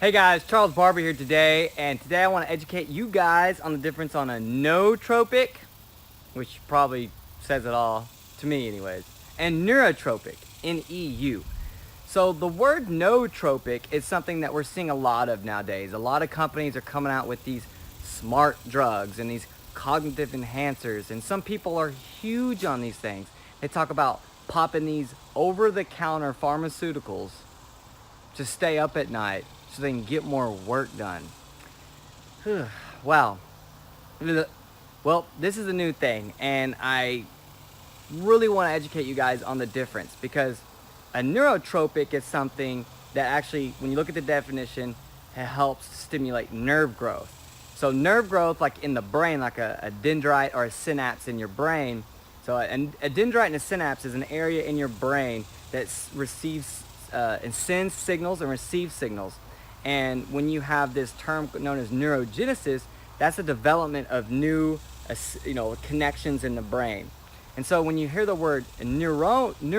Hey guys, Charles Barber here today, and today I want to educate you guys on the difference on a nootropic, which probably says it all, to me anyways, and neurotropic, N-E-U. So the word nootropic is something that we're seeing a lot of nowadays. A lot of companies are coming out with these smart drugs and these cognitive enhancers, and some people are huge on these things. They talk about popping these over-the-counter pharmaceuticals to stay up at night so they can get more work done. Wow. Well, this is a new thing, and I really want to educate you guys on the difference, because a neurotropic is something that actually, when you look at the definition, it helps stimulate nerve growth. So nerve growth, like in the brain, like a dendrite or a synapse in your brain. So a dendrite and a synapse is an area in your brain that receives and sends signals and receives signals. And when you have this term known as neurogenesis, that's the development of new connections in the brain. And so when you hear the word neurotropic,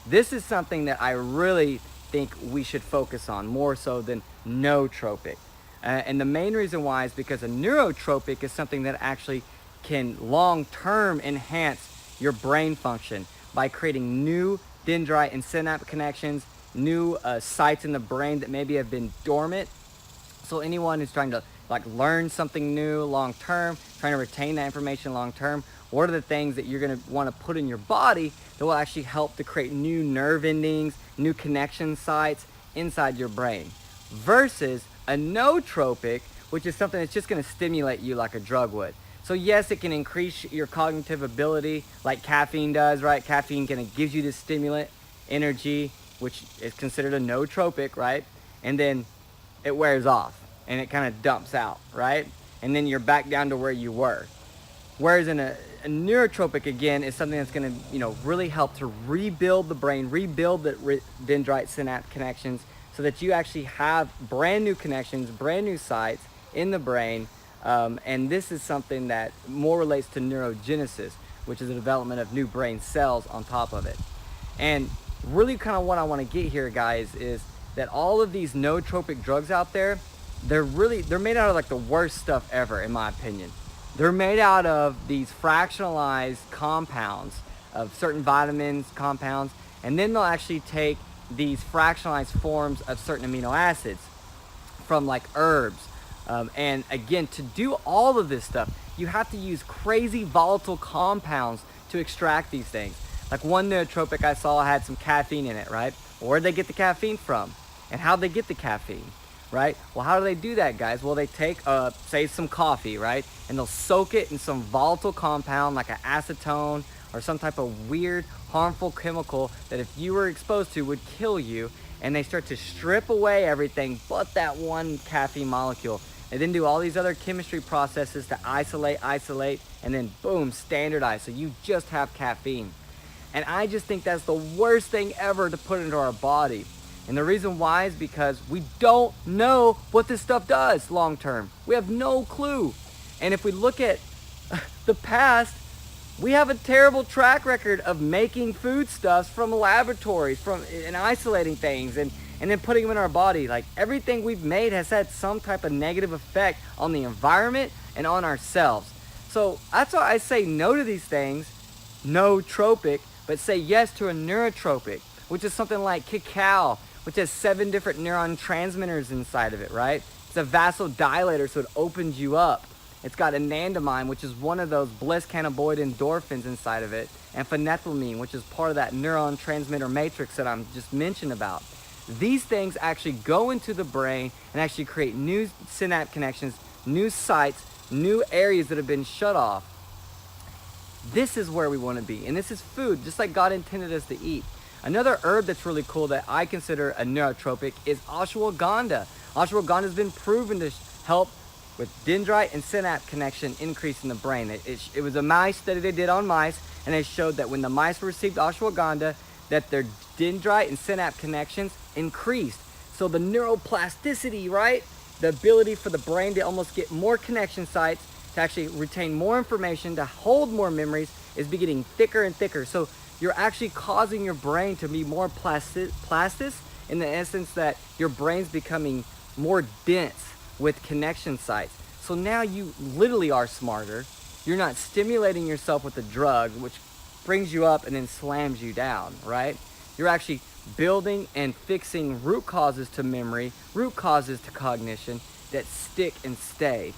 this is something that I really think we should focus on more so than nootropic. And the main reason why is because a neurotropic is something that actually can long-term enhance your brain function by creating new dendrite and synapse connections, new sites in the brain that maybe have been dormant. So anyone who's trying to learn something new long term, trying to retain that information long term, what are the things that you're going to want to put in your body that will actually help to create new nerve endings, new connection sites inside your brain, versus a nootropic, which is something that's just going to stimulate you like a drug would. So yes, it can increase your cognitive ability like caffeine does, right? Caffeine kind of gives you this stimulant energy, which is considered a nootropic, right? And then it wears off and it kind of dumps out, right? And then you're back down to where you were. Whereas in a neurotropic, again, is something that's going to really help to rebuild the brain, rebuild the dendrite synapse connections, so that you actually have brand new connections, brand new sites in the brain. And this is something that more relates to neurogenesis, which is the development of new brain cells on top of it. And really kind of what I want to get here, guys, is that all of these nootropic drugs out there, they're made out of the worst stuff ever, in my opinion. They're made out of these fractionalized compounds of certain vitamins, compounds, and then they'll actually take these fractionalized forms of certain amino acids from herbs. And again, to do all of this stuff, you have to use crazy volatile compounds to extract these things. Like one nootropic I saw had some caffeine in it, right? Where'd they get the caffeine from? And how'd they get the caffeine, right? Well, how do they do that, guys? Well, they take, say, some coffee, right? And they'll soak it in some volatile compound like an acetone or some type of weird, harmful chemical that if you were exposed to would kill you. And they start to strip away everything but that one caffeine molecule. They then do all these other chemistry processes to isolate, and then boom, standardize. So you just have caffeine. And I just think that's the worst thing ever to put into our body. And the reason why is because we don't know what this stuff does long term. We have no clue. And if we look at the past, we have a terrible track record of making foodstuffs from laboratories, and isolating things and then putting them in our body. Everything we've made has had some type of negative effect on the environment and on ourselves. So that's why I say no to these things, nootropic, but say yes to a neurotropic, which is something like cacao, which has 7 different neuron transmitters inside of it, right? It's a vasodilator, so it opens you up. It's got anandamide, which is one of those bliss cannabinoid endorphins inside of it, and phenethylamine, which is part of that neuron transmitter matrix that I'm just mentioned about. These things actually go into the brain and actually create new synapse connections, new sites, new areas that have been shut off. This is where we want to be, and this is food, just like God intended us to eat. Another herb that's really cool that I consider a neurotropic is ashwagandha. Ashwagandha has been proven to help with dendrite and synapse connection increase in the brain. It was a mice study they did on mice, and they showed that when the mice received ashwagandha, that their dendrite and synapse connections increased. So the neuroplasticity, right? The ability for the brain to almost get more connection sites, to actually retain more information, to hold more memories, is getting thicker and thicker. So you're actually causing your brain to be more plastic in the essence that your brain's becoming more dense with connection sites. So now you literally are smarter. You're not stimulating yourself with a drug, which brings you up and then slams you down, right? You're actually building and fixing root causes to memory, root causes to cognition that stick and stay.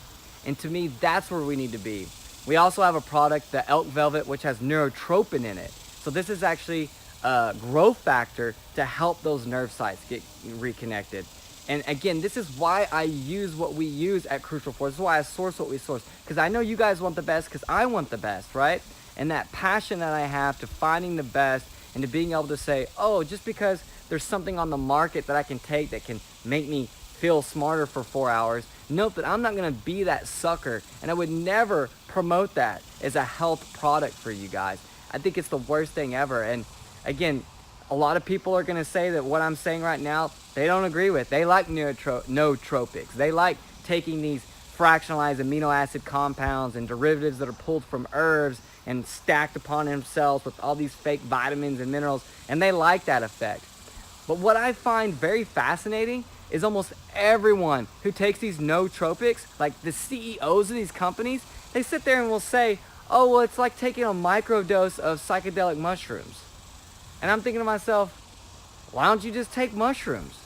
And to me, that's where we need to be. We also have a product, the elk velvet, which has neurotropin in it. So this is actually a growth factor to help those nerve sites get reconnected. And again, this is why I use what we use at Crucial Force. This is why I source what we source. Because I know you guys want the best, because I want the best, right? And that passion that I have to finding the best and to being able to say, oh, just because there's something on the market that I can take that can make me feel smarter for 4 hours, note that I'm not going to be that sucker. And I would never promote that as a health product for you guys. I think it's the worst thing ever. And again, a lot of people are going to say that what I'm saying right now, they don't agree with. They like nootropics. They like taking these fractionalized amino acid compounds and derivatives that are pulled from herbs and stacked upon themselves with all these fake vitamins and minerals, and they like that effect. But what I find very fascinating is almost everyone who takes these nootropics, like the CEOs of these companies, they sit there and will say, oh, well, it's like taking a microdose of psychedelic mushrooms. And I'm thinking to myself, why don't you just take mushrooms?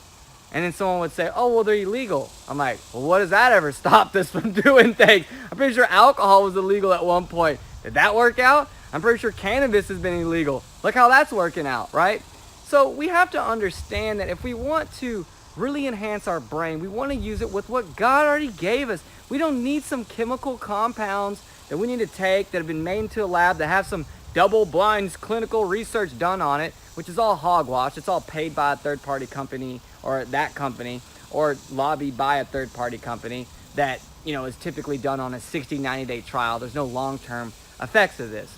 And then someone would say, oh, well, they're illegal. I'm like, well, what does that ever stop us from doing things? I'm pretty sure alcohol was illegal at one point. Did that work out? I'm pretty sure cannabis has been illegal. Look how that's working out, right? So we have to understand that if we want to really enhance our brain, we want to use it with what God already gave us. We don't need some chemical compounds that we need to take that have been made into a lab that have some double-blind clinical research done on it, which is all hogwash. It's all paid by a third-party company or that company, or lobbied by a third-party company that, you know, is typically done on a 60, 90-day trial. There's no long-term effects of this.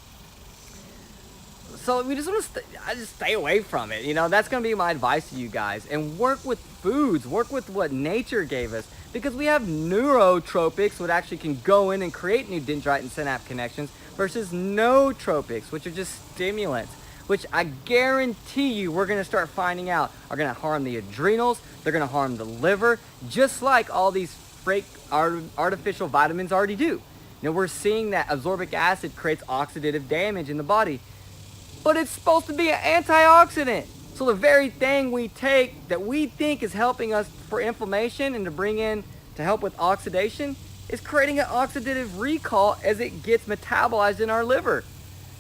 So we just want to I just stay away from it. You know, that's going to be my advice to you guys. And work with foods. Work with what nature gave us. Because we have neurotropics, which actually can go in and create new dendrite and synapse connections, versus nootropics, which are just stimulants, which I guarantee you we're going to start finding out are going to harm the adrenals. They're going to harm the liver, just like all these fake artificial vitamins already do. You know, we're seeing that ascorbic acid creates oxidative damage in the body, but it's supposed to be an antioxidant. So the very thing we take that we think is helping us for inflammation and to bring in to help with oxidation is creating an oxidative recall as it gets metabolized in our liver.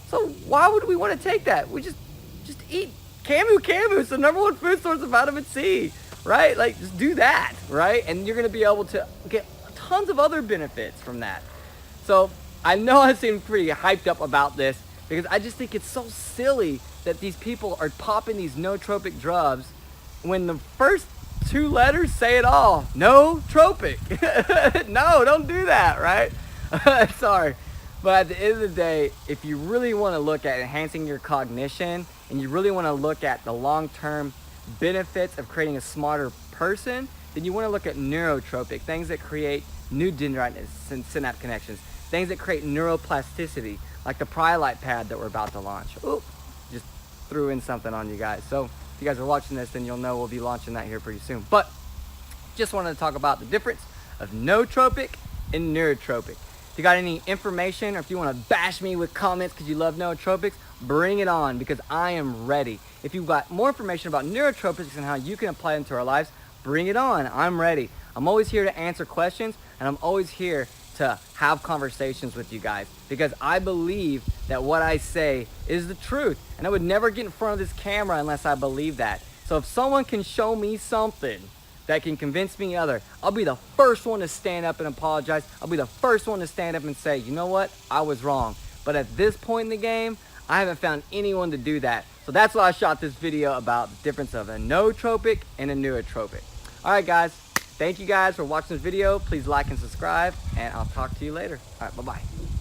So why would we want to take that? We just eat camu. It's the number one food source of vitamin C, right? Like, just do that, right? And you're going to be able to get tons of other benefits from that. So I know I seem pretty hyped up about this because I just think it's so silly that these people are popping these nootropic drugs when the first two letters say it all. Nootropic. No, don't do that, right? Sorry. But at the end of the day, if you really want to look at enhancing your cognition and you really want to look at the long-term benefits of creating a smarter person, then you want to look at neurotropic, things that create new dendrite and synapse connections, things that create neuroplasticity, like the Pryolite pad that we're about to launch. Oop, just threw in something on you guys. So if you guys are watching this, then you'll know we'll be launching that here pretty soon. But just wanted to talk about the difference of nootropic and neurotropic. If you got any information or if you want to bash me with comments because you love nootropics, bring it on because I am ready. If you've got more information about neurotropics and how you can apply them to our lives, bring it on. I'm ready. I'm always here to answer questions, and I'm always here to have conversations with you guys because I believe that what I say is the truth, and I would never get in front of this camera unless I believe that. So if someone can show me something that can convince me other, I'll be the first one to stand up and apologize. I'll be the first one to stand up and say, you know what, I was wrong. But at this point in the game, I haven't found anyone to do that. So that's why I shot this video about the difference of a nootropic and a neurotropic. All right, guys. Thank you guys for watching this video. Please like and subscribe, and I'll talk to you later. All right, bye-bye.